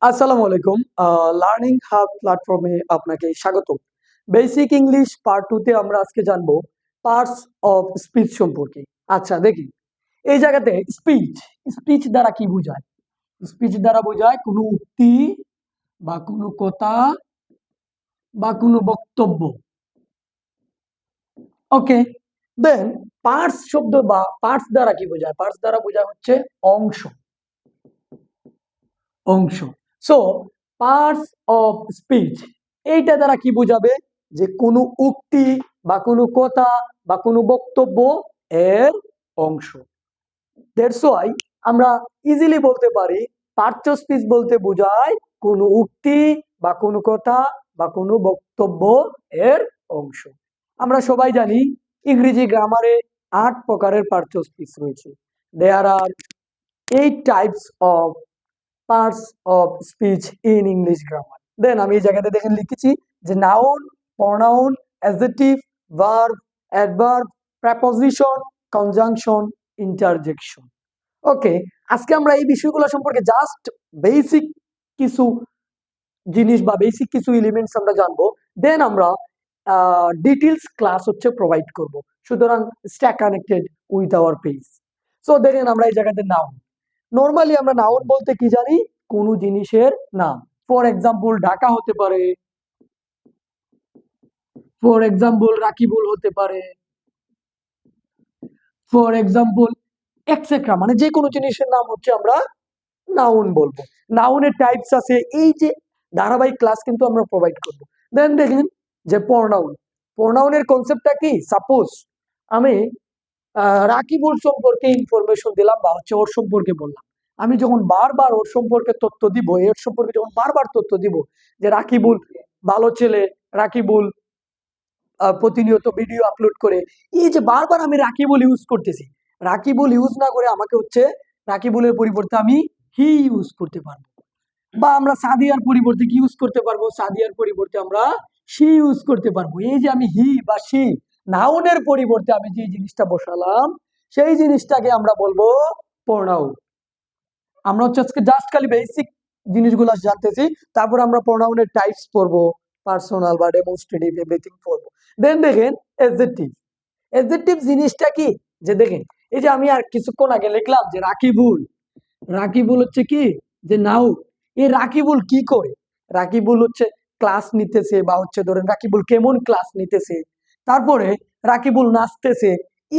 আসসালামু আলাইকুম। Learning hub প্ল্যাটফর্মে আপনাকে স্বাগত। বেসিক ইংলিশ পার্ট 2 তে আমরা আজকে জানবো পার্টস অফ স্পিচ সম্পর্কে। আচ্ছা দেখি, এই জায়গাতে স্পিচ স্পিচ দ্বারা কি বোঝায়? স্পিচ দ্বারা বোঝায় কোনো উক্তি বা কোনো কথা বা কোনো বক্তব্য। ওকে, দেন পার্টস শব্দ বা পার্টস দ্বারা কি বোঝায়? পার্টস দ্বারা বোঝায় হচ্ছে অংশ। অংশ। সো পার্টস অফ স্পিচ এইটা দ্বারা কি বোঝাবে? যে কোনো উক্তি বা কোনো কথা বা কোনো বক্তব্য এর অংশ। দ্যাটস ওয়াই আমরা ইজিলি বলতে পারি পার্টস অফ স্পিচ বলতে বোঝায় কোনো উক্তি বা কোনো কথা বা কোনো বক্তব্য এর অংশ। আমরা সবাই জানি ইংরেজি গ্রামারে 8 প্রকারের পার্টস অফ স্পিচ রয়েছে। There are 8 types of parts of speech in English grammar. Then আমি এই জায়গাতে দেখেন লিখেছি যে noun, pronoun, adjective, verb, adverb, preposition, conjunction, interjection. Okay, আজকে আমরা এই বিষয়গুলো সম্পর্কে জাস্ট বেসিক কিছু জিনিস বা বেসিক কিছু এলিমেন্টস আমরা জানবো। দেন আমরা ডিটেলস ক্লাস হচ্ছে প্রোভাইড করব। সুতরাং stay connected with our page. So দেখেন আমরা এই জায়গাতে নাউন, নর্মালি আমরা নাউন বলতে কি জানি? কোনো জিনিসের নাম। ফর এক্সাম্পল ঢাকা হতে পারে, ফর এক্সাম্পল রাকিবুল হতে পারে, ফর এক্সাম্পল এটসেট্রা, মানে যে কোনো জিনিসের নাম হচ্ছে আমরা নাউন বলবো। নাউনের টাইপস আছে, এই যে ধারাবাহিক ক্লাস কিন্তু আমরা প্রোভাইড করব। দেন দেখেন যে প্রনাউন, প্রনাউনের কনসেপ্টটা কি? সাপোজ আমি রাকিবুল সম্পর্কে ইনফরমেশন দিলাম বা হচ্ছে ওর সম্পর্কে বললাম, আমি যখন বারবার ওর সম্পর্কে তথ্য দিব, এর সম্পর্কে যখন বারবার তথ্য দিব যে রাকিবুল ভালো ছেলে, রাকিবুল প্রতিনিয়ত ভিডিও আপলোড করে, এই যে বারবার আমি রাকিবুল ইউজ করতেছি, রাকিবুল ইউজ না করে আমাকে হচ্ছে রাকিবুলের পরিবর্তে আমি হি ইউজ করতে পারবো। বা আমরা সাদিয়ার পরিবর্তে কি ইউজ করতে পারবো? সাদিয়ার পরিবর্তে আমরা শি ইউজ করতে পারবো। এই যে আমি হি বা শি, নাউনের পরিবর্তে আমি যে জিনিসটা বসালাম সেই জিনিসটাকে আমরা বলবো প্রনাউন। আমরা হচ্ছে আজকে জাস্ট খালি বেসিক জিনিসগুলো জানতেছি, তারপর আমরা প্রনাউনের টাইপস পড়বো, পার্সোনাল বা ডেমনস্ট্রেটিভ এভরিথিং পড়বো। দেন দেখেন অ্যাডজেক্টিভ। অ্যাডজেক্টিভ জিনিসটা কি? যে দেখেন এই যে আমি আর কিছুক্ষণ আগে লিখলাম যে রাকিবুল, রাকিবুল হচ্ছে কি? যে নাউন। এই রাকিবুল কি করে? রাকিবুল হচ্ছে ক্লাস নিতেছে বা হচ্ছে ধরেন রাকিবুল কেমন ক্লাস নিতেছে, তারপরে রাকিবুল নাচতেছে।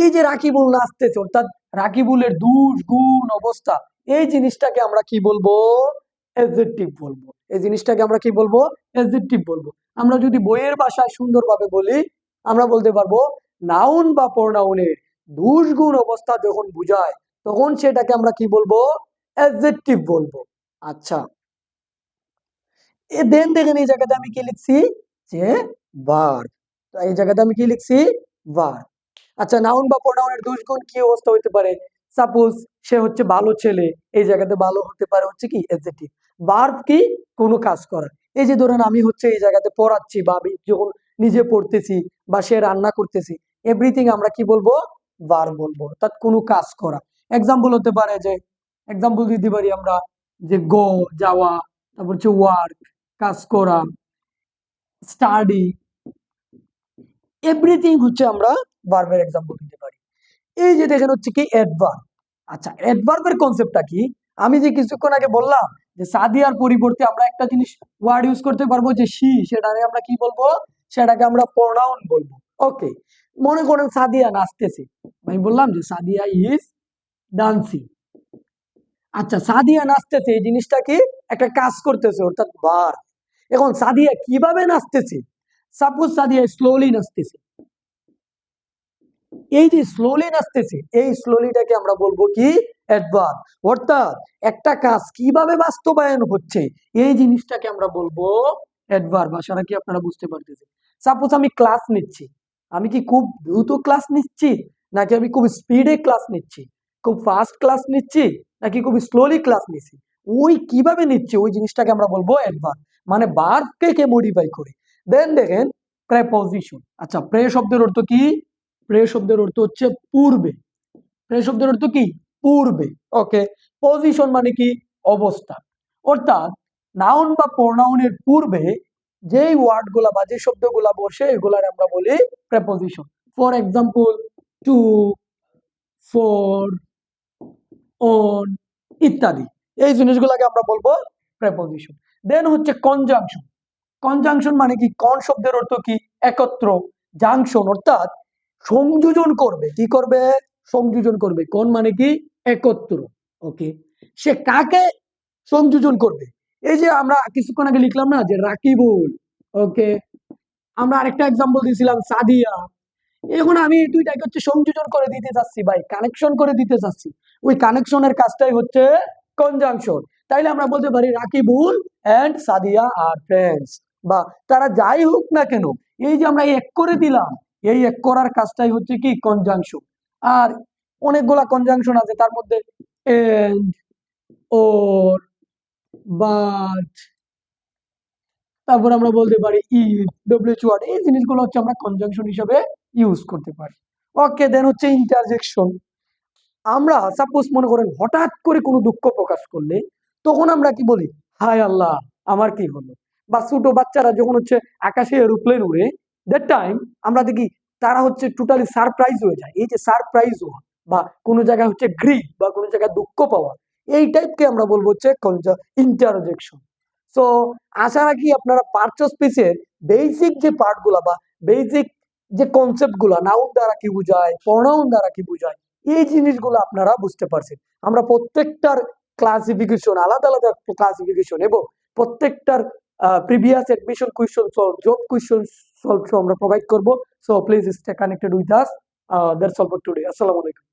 এই যে রাকিবুল নাচতেছে অর্থাৎ রাকিবুলের দুষ গুণ অবস্থা, এই জিনিসটাকে আমরা কি বলবো? অ্যাডজেক্টিভ বলবো। এই জিনিসটাকে আমরা কি বলবো? অ্যাডজেক্টিভ বলবো। আমরা যদি বইয়ের ভাষায় সুন্দরভাবে বলি, আমরা বলতে পারবো নাউন বা প্রনাউনের দুষ গুণ অবস্থা যখন বুঝায় তখন সেটাকে আমরা কি বলবো? অ্যাডজেক্টিভ বলবো। আচ্ছা, দেন দেখেন এই জায়গাতে আমি কি লিখছি? যে ভার্ব। তো এই জায়গাতে আমি কি লিখছি? ভার্ব। আচ্ছা, নাউন বা প্রোনাউনের দুই গুণ কি অবস্থা হতে পারে? সাপোজ সে হচ্ছে ভালো ছেলে, এই জায়গাতে ভালো হতে পারে হচ্ছে কি? অ্যাডজেক্টিভ। ভার্ব কি? কোনো কাজ করা। এই যে ধরেন আমি হচ্ছে এই জায়গাতে পড়াচ্ছি বা আমি যখন নিজে পড়তেছি বা সে রান্না করতেছি, এভরিথিং আমরা কি বলবো? ভার্ব বলবো, অর্থাৎ কোনো কাজ করা। এক্সাম্পল হতে পারে যে, এক্সাম্পল দিতে পারি আমরা যে গো যাওয়া, তারপর হচ্ছে ওয়ার্ক কাজ করা, স্টাডি, এভরিথিং হচ্ছে আমরা ভার্বের এক্সাম্পল দিতে পারি। এই যে দেখেন হচ্ছে কি অ্যাডভার্ব। আচ্ছা, অ্যাডভার্বের কনসেপ্টটা কি? আমি যে কিছুক্ষণ আগে বললাম যে সাদিয়ার পরিবর্তে আমরা একটা জিনিস ওয়ার্ড ইউজ করতে পারবো যে শি, সেটাকে আমরা কি বলবো? সেটাকে আমরা প্রোনাউন বলবো। ওকে, মনে করেন সাদিয়া নাচতেছে, আমি বললাম যে সাদিয়া ইজ ডান্সিং। আচ্ছা, সাদিয়া নাচতেছে, এই জিনিসটা কি? একটা কাজ করতেছে অর্থাৎ ভার্ব। এখন সাদিয়া কিভাবে নাচতেছে? সাপোজ সাদিয়া স্লোলি নাচতেছে, এই যে স্লোলি নাচতেছে, এই স্লোলিটাকে আমরা বলবো কি? অ্যাডভার্ব। অর্থাৎ একটা কাজ কিভাবে বাস্তবায়ন হচ্ছে এই জিনিসটাকে আমরা বলবো অ্যাডভার্ব। আশা কি আপনারা বুঝতে পারতেছেন? সাপোজ আমি ক্লাস নিচ্ছি, আমি কি খুব দ্রুত ক্লাস নিচ্ছি নাকি আমি খুব স্পিডে ক্লাস নিচ্ছি? খুব ফাস্ট ক্লাস নিচ্ছি নাকি খুব স্লোলি ক্লাস নিচ্ছি? ওই কিভাবে নিচ্ছি ওই জিনিসটাকে আমরা বলবো অ্যাডভার্ব, মানে ভার্বকে কে মডিফাই করে। দেন দেখেন প্রেপোজিশন। আচ্ছা, প্রে শব্দের অর্থ কি? প্রে শব্দের অর্থ হচ্ছে পূর্বে। প্রে শব্দের অর্থ কি? পূর্বে। ওকে, পজিশন মানে কি? অবস্থা। অর্থাৎ নাউন বা প্রোনাউনের পূর্বে যেই ওয়ার্ডগুলা বা যে শব্দগুলা বসে এগুলার আমরা বলি preposition. For example to, for, on ইত্যাদি, এই জিনিসগুলোকে আমরা বলবো প্রেপোজিশন। দেন হচ্ছে কনজাংশন। কনজাংশন মানে কি? কন শব্দের অর্থ কি? একত্র। জাংশন অর্থাৎ সংযোজন করবে। কি করবে? সংযোজন করবে। কন মানে কি? একত্র। ওকে, সে কাকে সংযোজন করবে? এই যে আমরা কিছুক্ষণ আগে লিখলাম না যে রাকিবুল, ওকে, আমরা আরেকটা এক্সাম্পল দিয়েছিলাম সাদিয়া। এখন আমি এই দুইটাকে হচ্ছে সংযোজন করে দিতে চাচ্ছি ভাই, কানেকশন করে দিতে চাচ্ছি। ওই কানেকশনের কাজটাই হচ্ছে কনজাংশন। তাইলে আমরা বলতে পারি Rakibul and Sadia are friends, বা তারা যাই হোক না কেন, এই যে আমরা এক করে দিলাম, এই এক করার কাজটাই হচ্ছে কি? কনজাংশন। আর অনেকগুলা কনজাংশন আছে, তার মধ্যে এন্ড, ওর, বাট, তারপর আমরা বলতে পারি ইফ, ডব্লিউএইচ ওয়ার্ড, এই জিনিসগুলো হচ্ছে আমরা কনজাংশন হিসেবে ইউজ করতে পারি। ওকে, দেন হচ্ছে ইন্টারজেকশন। আমরা সাপোজ মনে করেন হঠাৎ করে কোনো দুঃখ প্রকাশ করলে তখন আমরা কি বলি? হায় আল্লাহ, আমার কি হলো? বা ছোট বাচ্চারা যখন হচ্ছে আকাশে এরোপ্লেন উড়ে, দ্যাট টাইম আমরা দেখি তারা হচ্ছে টোটালি সারপ্রাইজ হয়ে যায়। এই যে সারপ্রাইজ হওয়া বা কোনো জায়গায় হচ্ছে গ্রিপ বা কোনো জায়গায় দুঃখ পাওয়া, এই টাইপকে আমরা বলবো হচ্ছে ইন্টারজেকশন। সো আশা রাখি আপনারা পার্টস অফ স্পিচের বেসিক যে পার্টগুলা বা বেসিক যে কনসেপ্ট গুলা, নাউন দ্বারা কি বোঝায়, প্রনাউন দ্বারা কি বোঝায়, এই জিনিসগুলো আপনারা বুঝতে পারছেন। আমরা প্রত্যেকটার ক্লাসিফিকেশন, আলাদা আলাদা ক্লাসিফিকেশন এবং প্রত্যেকটার previous admission question solve, job question solve আমরা প্রোভাইড করব। So please stay connected with us. That's all for today. আসসালামু আলাইকুম।